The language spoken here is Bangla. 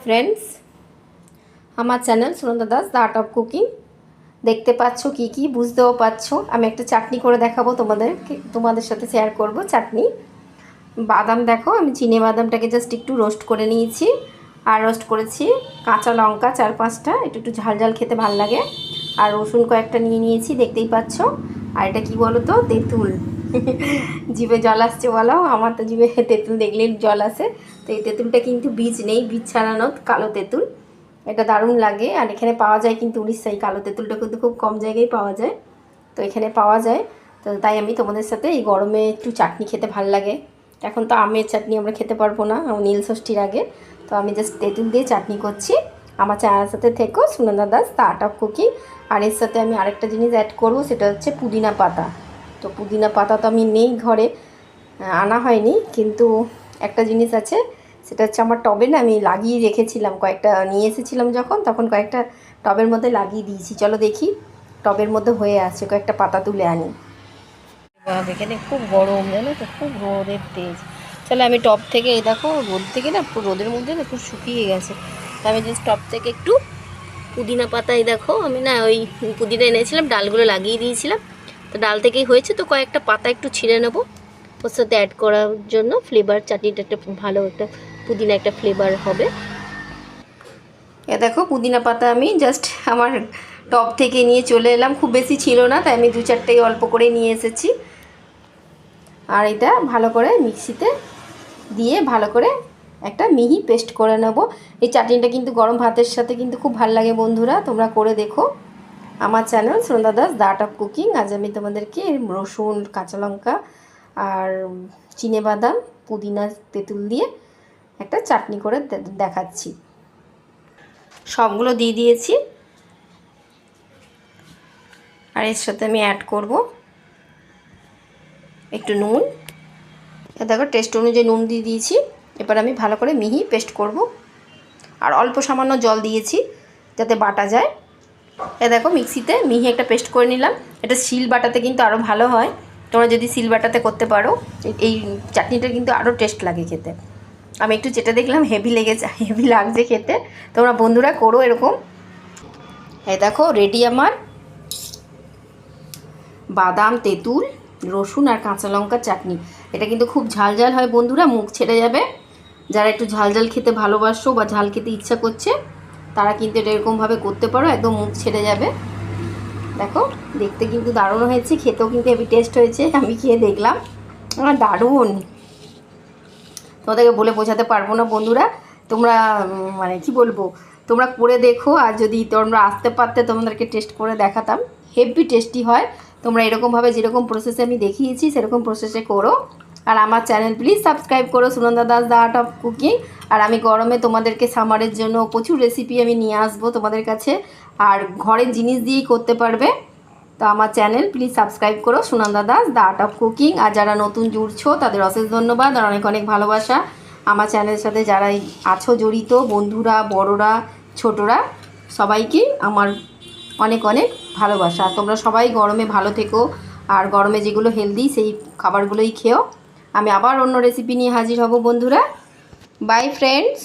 ফ্রেন্ডস, আমার channel Sunanda Das the art of cooking. দেখতে পাচ্ছ কি বুঝতেও পারছো। আমি একটা চাটনি করে দেখাবো তোমাদের সাথে শেয়ার করব। চাটনি বাদাম দেখো, আমি চিনে বাদামটাকে জাস্ট একটু রোস্ট করে নিয়েছি, আর রোস্ট করেছি কাঁচা লঙ্কা 4-5টা, একটু ঝাল ঝাল খেতে ভাল লাগে, আর রসুন কয়েকটা নিয়ে নিয়েছি, দেখতেই পাচ্ছ। আর এটা কি বলো তো, তেঁতুল। জিভে জল আসছে বলো, আমার তো জিভে তেঁতুল দেখলেই জল আসে। তো এই তেঁতুলটা কিন্তু বীজ নেই, বীজ ছাড়ানো কালো তেঁতুল। এটা দারুণ লাগে, আর এখানে পাওয়া যায় কিন্তু উড়িষ্যায় কালো তেঁতুলটা কিন্তু খুব কম জায়গায় পাওয়া যায়, তো এখানে পাওয়া যায়। তো তাই আমি তোমাদের সাথে এই গরমে একটু চাটনি খেতে ভাল লাগে। এখন তো আমের চাটনি আমরা খেতে পারবো না, নীল ষষ্ঠীর আগে, তো আমি জাস্ট তেঁতুল দিয়ে চাটনি করছি। আমার চ্যানেলের সাথে থেকো, Sunanda Das the art of cooking. আর এর সাথে আমি আরেকটা জিনিস অ্যাড করবো, সেটা হচ্ছে পুদিনা পাতা। তো পুদিনা পাতা তো আমি নেই ঘরে, আনা হয়নি, কিন্তু একটা জিনিস আছে, সেটা হচ্ছে আমার টবে না আমি লাগিয়ে রেখেছিলাম, কয়েকটা নিয়ে এসেছিলাম যখন, তখন কয়েকটা টবের মধ্যে লাগিয়ে দিয়েছি। চলো দেখি টবের মধ্যে হয়ে আছে, কয়েকটা পাতা তুলে আনি। এখানে খুব গরম, জানো তো, খুব রোদের তেজ। চলো আমি টব থেকে, এই দেখো রোদ থেকে না, রোদের মধ্যে না খুব শুকিয়ে গেছে, তো আমি জাস্ট টব থেকে একটু পুদিনা পাতায় দেখো, আমি না ওই পুদিনা এনেছিলাম, ডালগুলো লাগিয়ে দিয়েছিলাম, তো ডাল থেকেই হয়েছে, তো কয়েকটা পাতা একটু ছিঁড়ে নেবো ওর সাথে অ্যাড করার জন্য। ফ্লেভার, চাটনিটা একটা ভালো একটা পুদিনা একটা ফ্লেভার হবে। এ দেখো পুদিনা পাতা আমি জাস্ট আমার টব থেকে নিয়ে চলে এলাম, খুব বেশি ছিল না, তাই আমি 2-4টাই অল্প করে নিয়ে এসেছি। আর এটা ভালো করে মিক্সিতে দিয়ে ভালো করে একটা মিহি পেস্ট করে নেব। এই চাটনিটা কিন্তু গরম ভাতের সাথে কিন্তু খুব ভালো লাগে বন্ধুরা, তোমরা করে দেখো। আমার channel Sunanda Das the art of cooking. আজ আমি তোমাদেরকে রসুন, কাঁচা লঙ্কা আর চিনেবাদাম, পুদিনা, তেঁতুল দিয়ে একটা চাটনি করে দেখাচ্ছি। সবগুলো দিয়ে দিয়েছি, আর এর সাথে আমি অ্যাড করব একটু নুন। দেখো টেস্ট অনুযায়ী নুন দিয়ে দিয়েছি। এবার আমি ভালো করে মিহি পেস্ট করব, আর অল্প সামান্য জল দিয়েছি যাতে বাটা যায়। দেখো মিক্সিতে মিহি একটা পেস্ট করে নিলাম। এটা শিল বাটাতে কিন্তু আরও ভালো হয়, তোমরা যদি শিল বাটাতে করতে পারো এই চাটনিটা কিন্তু আরও টেস্ট লাগে খেতে। আমি একটু চেটে দেখলাম, হেভি লাগছে খেতে, তোমরা বন্ধুরা করো এরকম। এই দেখো রেডি আমার বাদাম, তেঁতুল, রসুন আর কাঁচা লঙ্কার চাটনি। এটা কিন্তু খুব ঝাল ঝাল হয় বন্ধুরা, মুখ ছেড়ে যাবে। যারা একটু ঝাল ঝাল খেতে ভালোবাসো বা ঝাল খেতে ইচ্ছা করছে, তারা কিন্তু এটা এরকমভাবে করতে পারো, একদম মুখ ছেড়ে যাবে। দেখো দেখতে কিন্তু দারুণ হয়েছে, খেতেও কিন্তু হেভি টেস্ট হয়েছে। আমি খেয়ে দেখলাম, আমার দারুণ, তোমাদেরকে বলে বোঝাতে পারবো না বন্ধুরা। তোমরা মানে কি বলবো, তোমরা করে দেখো, আর যদি তোমরা আসতে পারতে তোমাদেরকে টেস্ট করে দেখাতাম, হেভি টেস্টি হয়। তোমরা এরকমভাবে যেরকম প্রসেসে আমি দেখিয়েছি সেরকম প্রসেসে করো। আর আমার চ্যানেল প্লিজ সাবস্ক্রাইব করো, Sunanda Das the art of cooking. আর আমি গরমে তোমাদেরকে সামারের জন্য প্রচুর রেসিপি আমি নিয়ে আসবো তোমাদের কাছে, আর ঘরের জিনিস দিয়েই করতে পারবে। তো আমার চ্যানেল প্লিজ সাবস্ক্রাইব করো, Sunanda Das the art of cooking. আর যারা নতুন জুড়ছো তাদের অশেষ ধন্যবাদ আর অনেক অনেক ভালোবাসা। আমার চ্যানেলের সাথে যারা আছো জড়িত, বন্ধুরা, বড়রা, ছোটরা, সবাইকেই আমার অনেক অনেক ভালোবাসা। তোমরা সবাই গরমে ভালো থেকো, আর গরমে যেগুলো হেলদি সেই খাবারগুলোই খেও। আমি আবার অন্য রেসিপি নিয়ে হাজির হব বন্ধুরা। By friends.